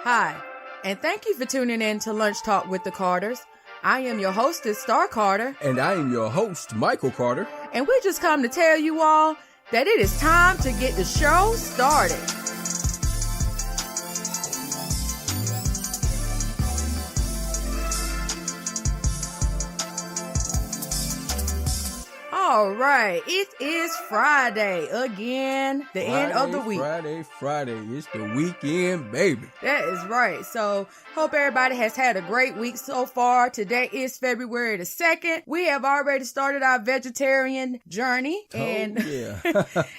Hi, and thank you for tuning in to Lunch Talk with the Carters. I am your hostess, Star Carter. And I am your host, Michael Carter. And we just come to tell you all that it is time to get the show started. All right, it is Friday again, the end of the week. Friday. It's the weekend, baby. That is right. So, hope everybody has had a great week so far. Today is February the 2nd. We have already started our vegetarian journey. And,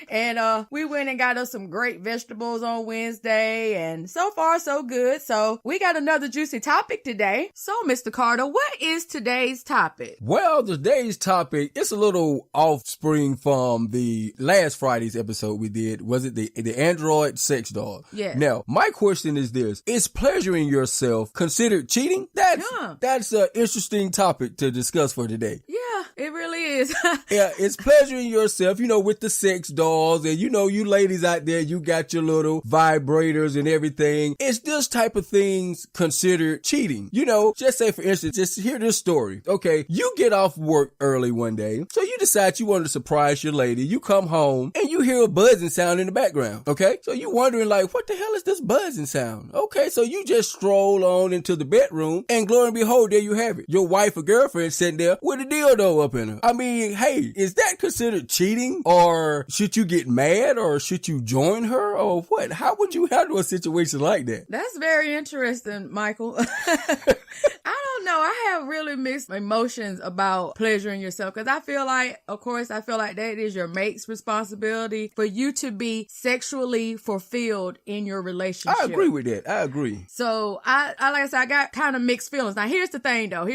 and we went and got us some great vegetables on Wednesday. And so far, so good. So, we got another juicy topic today. So, Mr. Carter, what is today's topic? Well, today's topic, it's a little offspring from the last Friday's episode we did. Was it the Android sex doll? Yeah. Now, my question is this: is pleasuring yourself considered cheating? That's an interesting topic to discuss for today. Yeah, it really is. Yeah, it's pleasuring yourself, with the sex dolls, and you ladies out there, you got your little vibrators and everything. Is this type of things considered cheating? Just say for instance, just hear this story. Okay, you get off work early one day, so you decide you want to surprise your lady. You come home and you hear a buzzing sound in the background. Okay, so you wondering like, what the hell is this buzzing sound? Okay, so you just stroll on into the bedroom, and lo and behold, there you have it. Your wife or girlfriend sitting there with a dildo up in her. I mean, hey, is that considered cheating? Or should you get mad? Or should you join her? Or what? How would you handle a situation like that? That's very interesting, Michael. I don't know. I have really mixed emotions about pleasuring yourself because I feel like that is your mate's responsibility for you to be sexually fulfilled in your relationship. I agree with that. I agree. So like I said, I got kind of mixed feelings. Now, here's the thing though.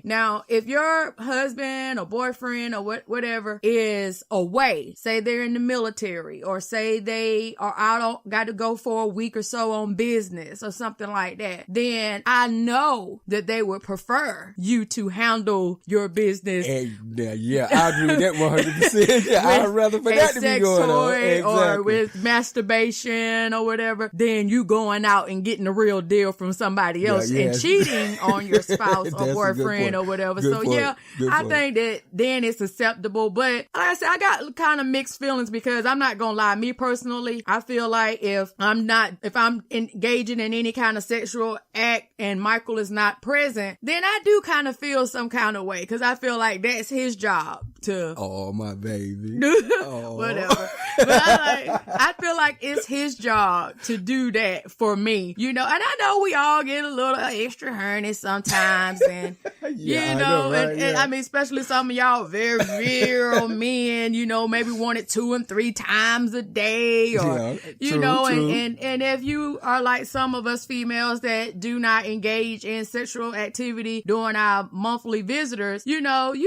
Now, if your husband or boyfriend or whatever is away, say they're in the military, or say they are got to go for a week or so on business or something like that, then I know that they would prefer you to handle your business. Yeah, I agree with that 100%. Yeah, I'd rather for that to be going on. Exactly. Or with masturbation or whatever, than you going out and getting the real deal from somebody else and cheating on your spouse or boyfriend or whatever. I think that then it's acceptable. But like I said, I got kind of mixed feelings because I'm not gonna lie. Me personally, I feel like if I'm engaging in any kind of sexual act and Michael is not present, then I do kind of feel some kind of way because I feel like that's his job to. Oh, my baby. Whatever. But I feel like it's his job to do that for me, and I know we all get a little extra horny sometimes, and and I mean, especially some of y'all very virile men, maybe want it 2 and 3 times a day, or true. And if you are like some of us females that do not engage in sexual activity during our monthly visitors, you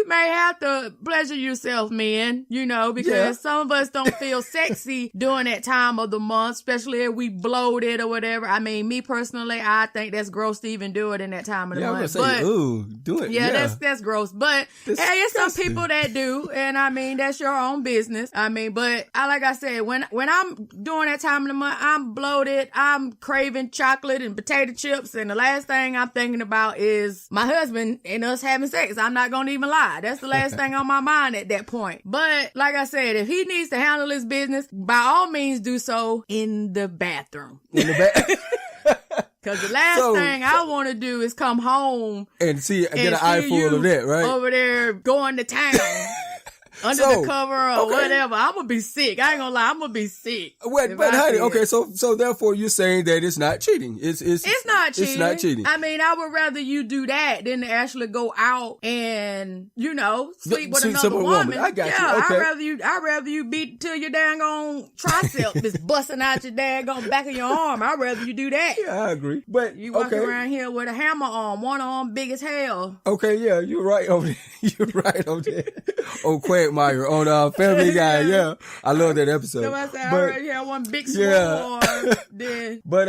may have to pleasure yourself, men, because some of us don't feel sexy during that time of the month, especially if we bloated or whatever. I mean, me personally, I think that's gross to even do it in that time of the month. Do it. Yeah, that's gross. But hey, it's some people that do, and I mean, that's your own business. I mean, but like I said, when I'm during that time of the month, I'm bloated, I'm craving chocolate and potato chips, and the last thing I'm thinking about is my husband and us having sex. I'm not gonna even lie. That's the last thing on my mind at that point. But like I said, if he needs to handle his business, by all means do so in the bathroom. Because the last thing I want to do is come home and get an eyeful of that, right? Over there going to town. Under the cover or whatever. I'm going to be sick. I ain't going to lie. I'm going to be sick. But honey, okay, so therefore you're saying that it's not cheating. It's not cheating. It's not cheating. I mean, I would rather you do that than to actually go out and, sleep with another woman. I got you. Okay. I'd rather you beat till your daggone tricep is busting out your daggone back of your arm. I'd rather you do that. Yeah, I agree. But you walk around here with a hammer arm, one arm big as hell. Okay, yeah, you're right over there. You're right over there. Oh, Quagmire on Family Guy. Yeah, I love that episode. So I said, I already had one big sword. Then. But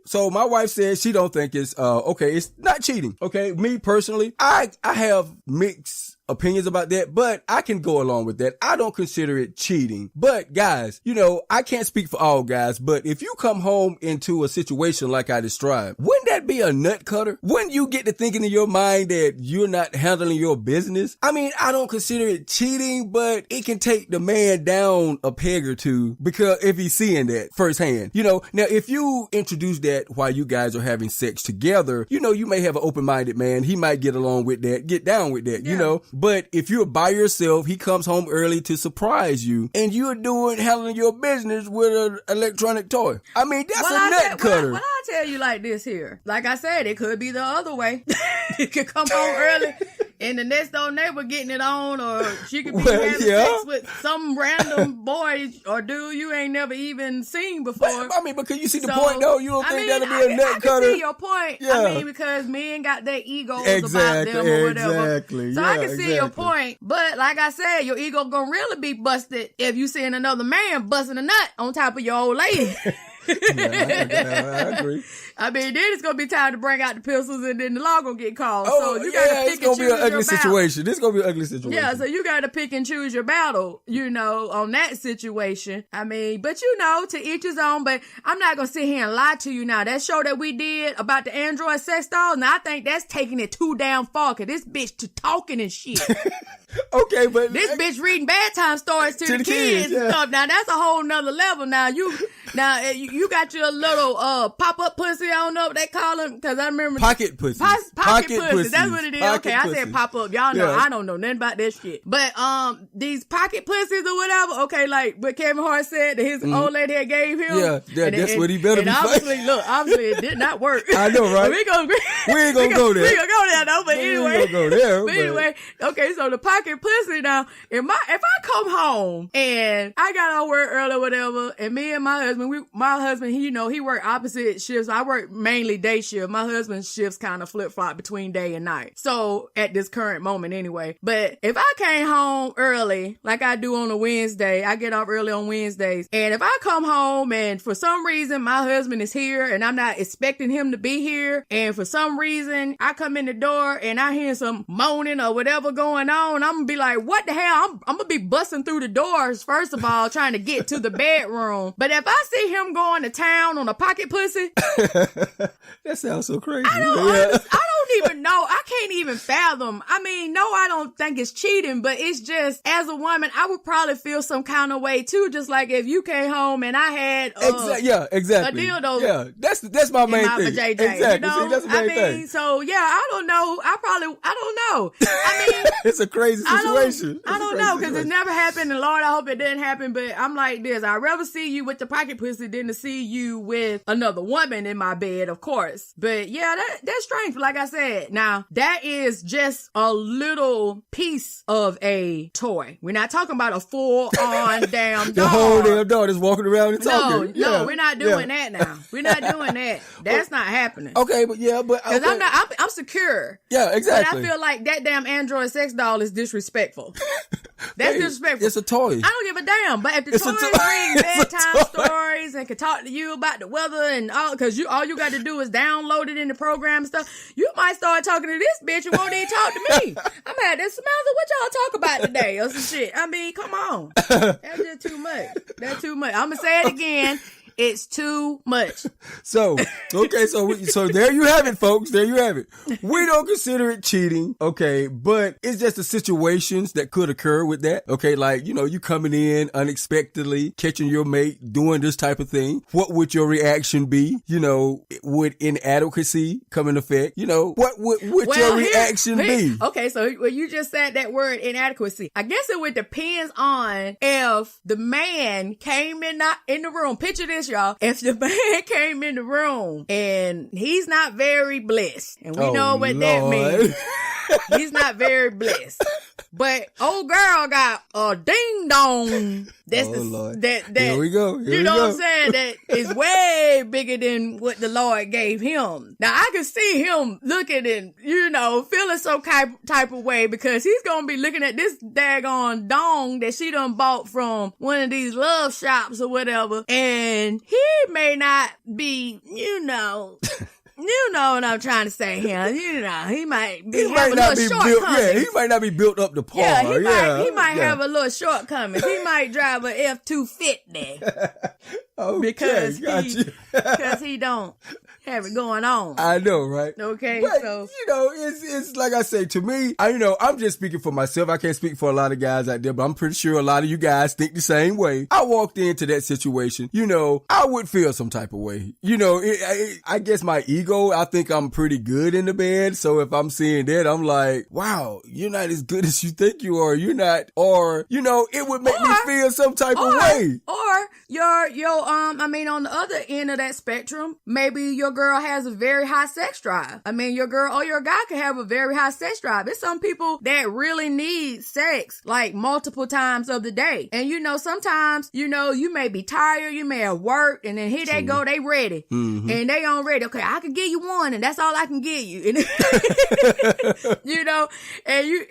so my wife said she don't think it's it's not cheating. Okay, me personally, I have mixed opinions about that, but I can go along with that. I don't consider it cheating. But guys, you know, I can't speak for all guys, but if you come home into a situation like I described, wouldn't that be a nut cutter? Wouldn't you get to thinking in your mind that you're not handling your business? I mean, I don't consider it cheating, but it can take the man down a peg or two because if he's seeing that firsthand, you know, now if you introduce that while you guys are having sex together, you know, you may have an open-minded man. He might get along with that, get down with that, you know, but if you're by yourself, he comes home early to surprise you and you're handling your business with an electronic toy. I mean, that's a nut cutter. Well, I'll tell you like this here. Like I said, it could be the other way. You could come home early and the next door neighbor getting it on, or she could be having sex with some random boy or dude you ain't never even seen before. But, I mean, because you see the point, though? You don't think that'll be a nut cutter? I can see your point. Yeah. I mean, because men got their egos about them or whatever. Exactly. So I can see your point. But like I said, your ego gonna really be busted if you seeing another man busting a nut on top of your old lady. I agree. I mean, then it's gonna be time to bring out the pistols, and then the law gonna get called. So you gotta pick and choose your battle. It's gonna be an ugly situation. This is gonna be an ugly situation. Yeah, so you gotta pick and choose your battle, you know, on that situation. I mean, but you know, to each his own. But I'm not gonna sit here and lie to you now. That show that we did about the Android sex dolls, now I think that's taking it too damn far. Cause this bitch to talking and shit. Okay, but this bitch reading bedtime stories to the kids and stuff. Now that's a whole nother level. Now you got your little pop-up pussy. I don't know what they call them, because I remember pocket pussy. Pocket pussy. That's what it is. Pocket okay, pussy. I said pop-up. Y'all know I don't know nothing about that shit. But these pocket pussies or whatever. Okay, like what Kevin Hart said that his old lady had gave him. Yeah, that's what he better be. Obviously, obviously it did not work. I know, right? we ain't gonna go there. We gonna go there though. But anyway, we gonna go there. But anyway, okay. So the pocket pussy now. If I come home and I got out of work early or whatever, and me and my husband, he, you know, he worked opposite shifts. I work mainly day shift. My husband's shifts kind of flip-flop between day and night. So at this current moment anyway. But if I came home early, like I do on a Wednesday, I get off early on Wednesdays. And if I come home and for some reason my husband is here and I'm not expecting him to be here, and for some reason I come in the door and I hear some moaning or whatever going on, I'm gonna be like, what the hell? I'm gonna be busting through the doors, first of all, trying to get to the bedroom. But if I see him going to town on a pocket pussy, that sounds so crazy. I don't even know. I can't even fathom. I mean, no, I don't think it's cheating, but it's just, as a woman, I would probably feel some kind of way too. Just like if you came home and I had exactly. a dildo. Yeah, that's my main thing. JJ, exactly. You know? See, that's the main thing. So yeah, I don't know. I don't know. I mean, it's a crazy situation. I don't know, because it's never happened, and Lord, I hope it didn't happen. But I'm like this: I'd rather see you with the pocket pussy than to see you with another woman in my bed, of course. But yeah, that's strange. Like I said, now that is just a little piece of a toy. We're not talking about a full-on damn dog. The whole damn dog is walking around and talking. No, we're not doing that now. We're not doing that. That's not happening. Okay, but because I'm secure. Yeah, exactly. But I feel like that damn Android sex doll is disrespectful. That's disrespectful. It's a toy. I don't give a damn. But if the toys bring bedtime stories and can talk to you about the weather and all, because all you got to do is download it in the program and stuff, you might start talking to this bitch and won't even talk to me. I'm at this smells of what y'all talk about today or some shit. I mean, come on. That's just too much. That's too much. I'm going to say it again. It's too much. So there you have it, folks. There you have it. We don't consider it cheating, okay, but it's just the situations that could occur with that, okay? Like, you know, you coming in unexpectedly, catching your mate doing this type of thing. What would your reaction be? You know, would inadequacy come into effect? You know, what would your reaction be? Okay, so you just said that word, inadequacy. I guess it would depend on if the man came in the room. Picture this, y'all. If the man came in the room and he's not very blessed, and we know what that means. He's not very blessed. But old girl got a ding dong. That's Here we go. You know what I'm saying? That is way bigger than what the Lord gave him. Now I can see him looking and, you know, feeling some type of way, because he's gonna be looking at this daggone dong that she done bought from one of these love shops or whatever, and he may not be, you know, You know what I'm trying to say here. You know, he might He have might a not little be shortcomings. built. Yeah, he might not be built up to par. Yeah, he might have a little shortcomings. He might drive a F-250 Okay, because he don't have it going on. I know, right? Okay, but, so it's like I say, to me, I'm just speaking for myself. I can't speak for a lot of guys out there, but I'm pretty sure a lot of you guys think the same way. I walked into that situation, I would feel some type of way. I guess my ego, I think I'm pretty good in the bed. So if I'm seeing that, I'm like, wow, you're not as good as you think you are. You're not, or, it would make me feel some type of way. Or on the other end of that spectrum, maybe your girl has a very high sex drive. Your girl or your guy can have a very high sex drive. There's some people that really need sex like multiple times of the day. And sometimes, you may be tired, you may have worked, and then here they go, they ready. Mm-hmm. And they on ready. Okay, I can give you one, and that's all I can give you. And and you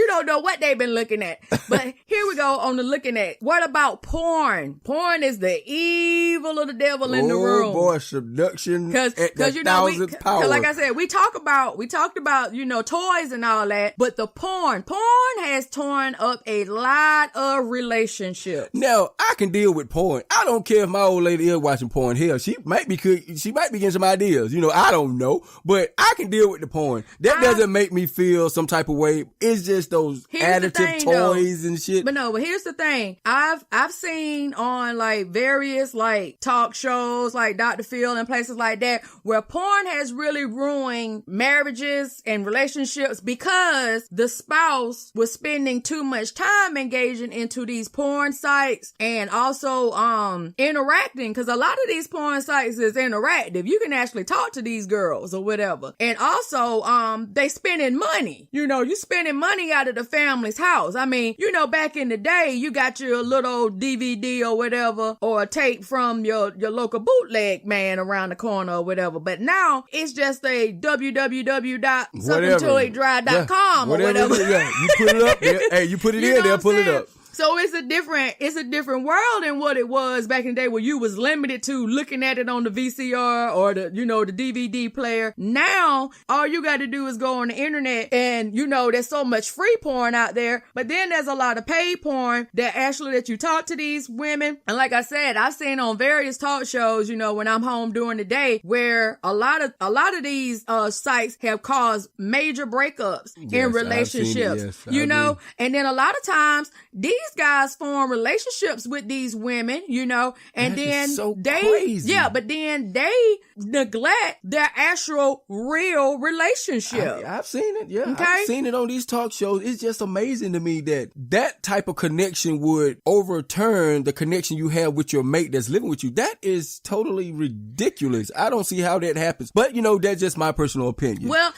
don't know what they've been looking at. But here we go on the looking at. What about porn? Porn is the evil of the devil in the room. Oh boy, seduction at the 1,000th power. Like I said, we talked about toys and all that, but the porn has torn up a lot of relationships. Now, I can deal with porn. I don't care if my old lady is watching porn. Hell, she might be getting some ideas. I don't know, but I can deal with the porn. That doesn't make me feel some type of way. It's just those additive toys and shit. But here's the thing. I've seen on like various like talk shows like Dr. Phil and places like that where porn has really ruined marriages and relationships because the spouse was spending too much time engaging into these porn sites and also interacting, because a lot of these porn sites is interactive. You can actually talk to these girls or whatever. And also they spending money. You spending money out of the family's house. Back in the day, you got your little DVD or whatever, or a tape from your local bootleg man around the corner or whatever. But now it's just a www.somethingtoitdry.com or whatever. Yeah, you put it up there. Hey, you put it in, they'll pull it up. So it's a different world than what it was back in the day where you was limited to looking at it on the VCR or the DVD player. Now, all you got to do is go on the internet and, there's so much free porn out there, but then there's a lot of paid porn that you talk to these women. And like I said, I've seen on various talk shows, when I'm home during the day, where a lot of these sites have caused major breakups in relationships, and then a lot of times these guys form relationships with these women, and then crazy. but then they neglect their actual real relationship. I've seen it. Yeah. Okay? I've seen it on these talk shows. It's just amazing to me that type of connection would overturn the connection you have with your mate that's living with you. That is totally ridiculous. I don't see how that happens. But, that's just my personal opinion. Well,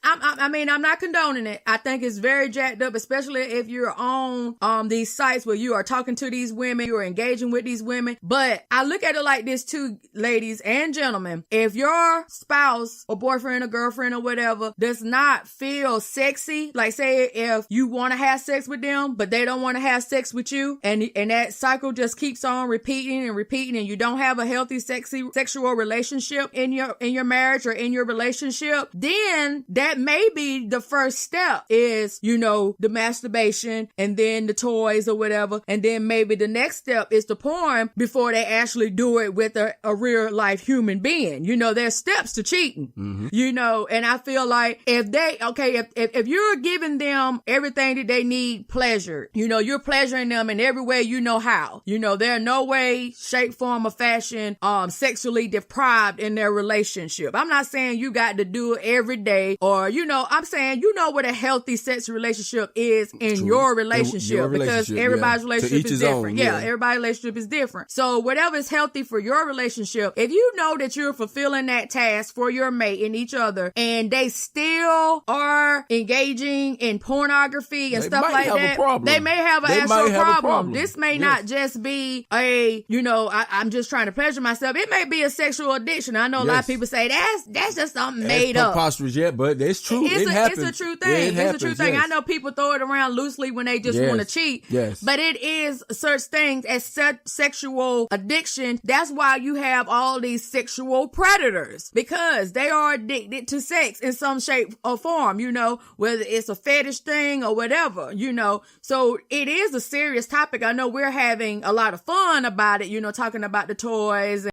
I'm not condoning it. I think it's very jacked up, especially if you're on these sites where you are talking to these women, you are engaging with these women. But I look at it like this too, ladies and gentlemen. If your spouse or boyfriend or girlfriend or whatever does not feel sexy, like say if you want to have sex with them, but they don't want to have sex with you, and that cycle just keeps on repeating and you don't have a healthy, sexual relationship in your marriage or in your relationship, then that may be the first step is, the masturbation and then the toys or whatever. And then maybe the next step is the porn before they actually do it with a real life human being. There's steps to cheating, and I feel like if you're giving them everything that they need pleasure, you're pleasuring them in every way how, they're no way, shape, form, or fashion, sexually deprived in their relationship. I'm not saying you got to do it every day or, I'm saying, what a healthy sex relationship is in your relationship, because everybody's relationship is different. Everybody's relationship is different. So whatever is healthy for your relationship, if you know that you're fulfilling that task for your mate and each other, and they still are engaging in pornography and stuff like that, they may have an actual problem. This may not just be I'm just trying to pleasure myself. It may be a sexual addiction. I know a lot of people say that's just something made up. Preposterous, but but it's true. It's It happens. It's a true thing. Yeah, it it's happens, a true thing. yes. I know people throw it around loosely when they just want to cheat. Yes. But it is such things as sexual addiction. That's why you have all these sexual predators, because they are addicted to sex in some shape or form, you know, whether it's a fetish thing or whatever, you know. So it is a serious topic. I know we're having a lot of fun about it, you know, talking about the toys